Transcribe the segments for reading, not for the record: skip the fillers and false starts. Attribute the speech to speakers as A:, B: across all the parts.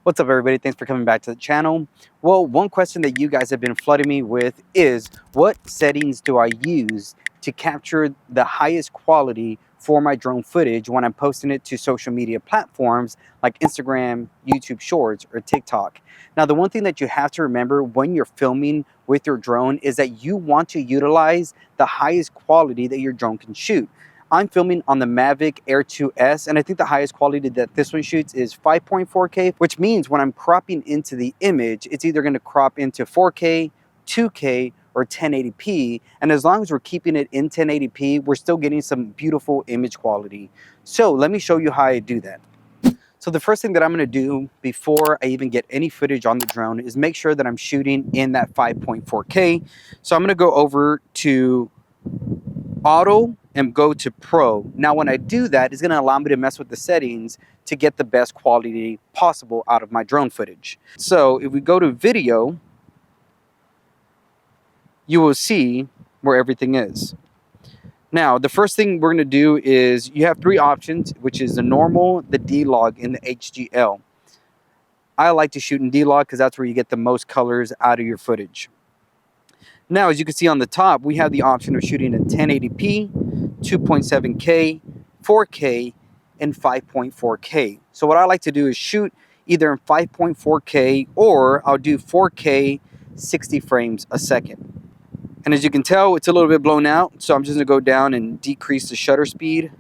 A: What's up, everybody? Thanks for coming back to the channel. Well, one question that you guys have been flooding me with is, what settings do I use to capture the highest quality for my drone footage when I'm posting it to social media platforms like Instagram, YouTube Shorts, or TikTok? Now, the one thing that you have to remember when you're filming with your drone is that you want to utilize the highest quality that your drone can shoot. I'm filming on the Mavic Air 2S, and I think the highest quality that this one shoots is 5.4K, which means when I'm cropping into the image, it's either going to crop into 4K, 2K, or 1080p. And as long as we're keeping it in 1080p, we're still getting some beautiful image quality. So let me show you how I do that. So the first thing that I'm going to do before I even get any footage on the drone is make sure that I'm shooting in that 5.4K. So I'm going to go over to Auto and go to Pro. Now when I do that, it's going to allow me to mess with the settings to get the best quality possible out of my drone footage. So if we go to Video, you will see where everything is. Now the first thing we're going to do is, you have three options, which is the normal, the D-Log, and the HDL. I like to shoot in D-Log because that's where you get the most colors out of your footage. Now, as you can see on the top, we have the option of shooting in 1080p, 2.7K, 4K, and 5.4K. So what I like to do is shoot either in 5.4K, or I'll do 4K 60 frames a second. And as you can tell, it's a little bit blown out, so I'm just going to go down and decrease the shutter speed.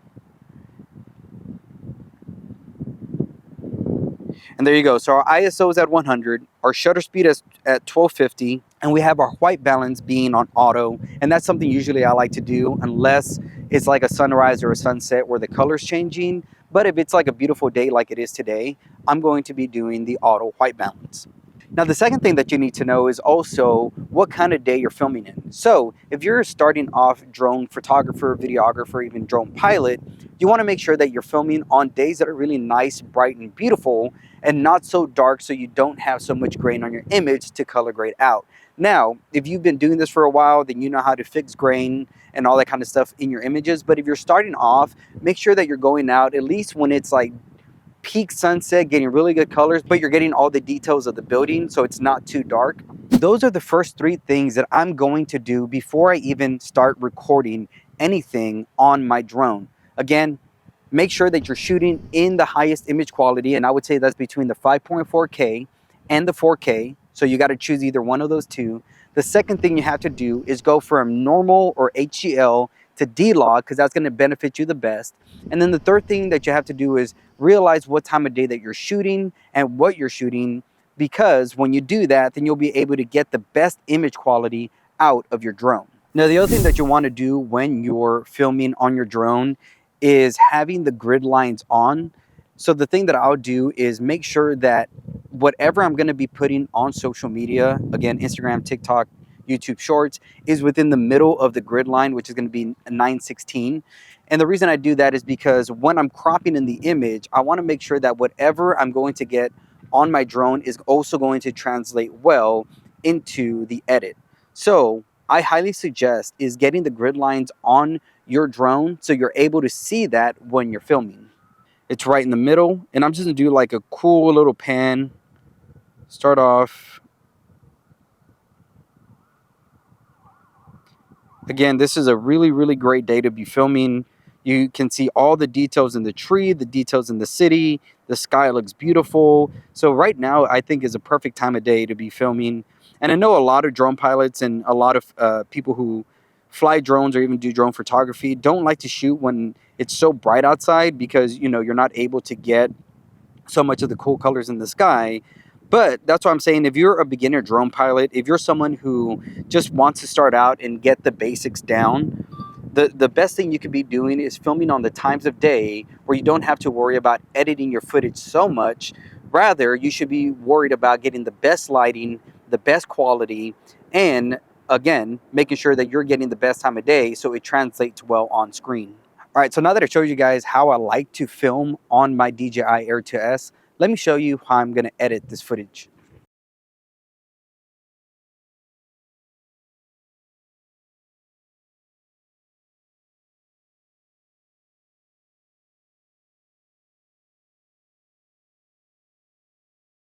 A: And there you go. So our ISO is at 100, our shutter speed is at 1250, and we have our white balance being on auto. And that's something usually I like to do unless it's like a sunrise or a sunset where the color's changing. But if it's like a beautiful day like it is today, I'm going to be doing the auto white balance. Now, the second thing that you need to know is also what kind of day you're filming in. So if you're starting off drone photographer, videographer, even drone pilot, you want to make sure that you're filming on days that are really nice, bright, and beautiful, and not so dark so you don't have so much grain on your image to color grade out. Now, if you've been doing this for a while, then you know how to fix grain and all that kind of stuff in your images. But if you're starting off, make sure that you're going out at least when it's like peak sunset, getting really good colors, but you're getting all the details of the building so it's not too dark. Those are the first three things that I'm going to do before I even start recording anything on my drone. Again, make sure that you're shooting in the highest image quality, and I would say that's between the 5.4K and the 4K. So you got to choose either one of those two. The second thing you have to do is go from normal or HDL to D-Log, because that's going to benefit you the best. And then the third thing that you have to do is realize what time of day that you're shooting and what you're shooting, because when you do that, then you'll be able to get the best image quality out of your drone. Now, the other thing that you want to do when you're filming on your drone is having the grid lines on. So the thing that I'll do is make sure that whatever I'm going to be putting on social media, again, Instagram, TikTok, YouTube Shorts, is within the middle of the grid line, which is going to be 916. And the reason I do that is because when I'm cropping in the image, I want to make sure that whatever I'm going to get on my drone is also going to translate well into the edit. So I highly suggest is getting the grid lines on your drone so you're able to see that when you're filming. It's right in the middle, and I'm just going to do like a cool little pan. Start off. Again, this is a really, really great day to be filming. You can see all the details in the tree, the details in the city. The sky looks beautiful. So right now, I think is a perfect time of day to be filming. And I know a lot of drone pilots and a lot of people who fly drones or even do drone photography don't like to shoot when it's so bright outside, because, you know, you're not able to get so much of the cool colors in the sky. But that's what I'm saying. If you're a beginner drone pilot, if you're someone who just wants to start out and get the basics down, the best thing you could be doing is filming on the times of day where you don't have to worry about editing your footage so much. Rather, you should be worried about getting the best lighting, the best quality, and again, making sure that you're getting the best time of day so it translates well on screen. All right, so now that I showed you guys how I like to film on my DJI Air 2S, let me show you how I'm going to edit this footage.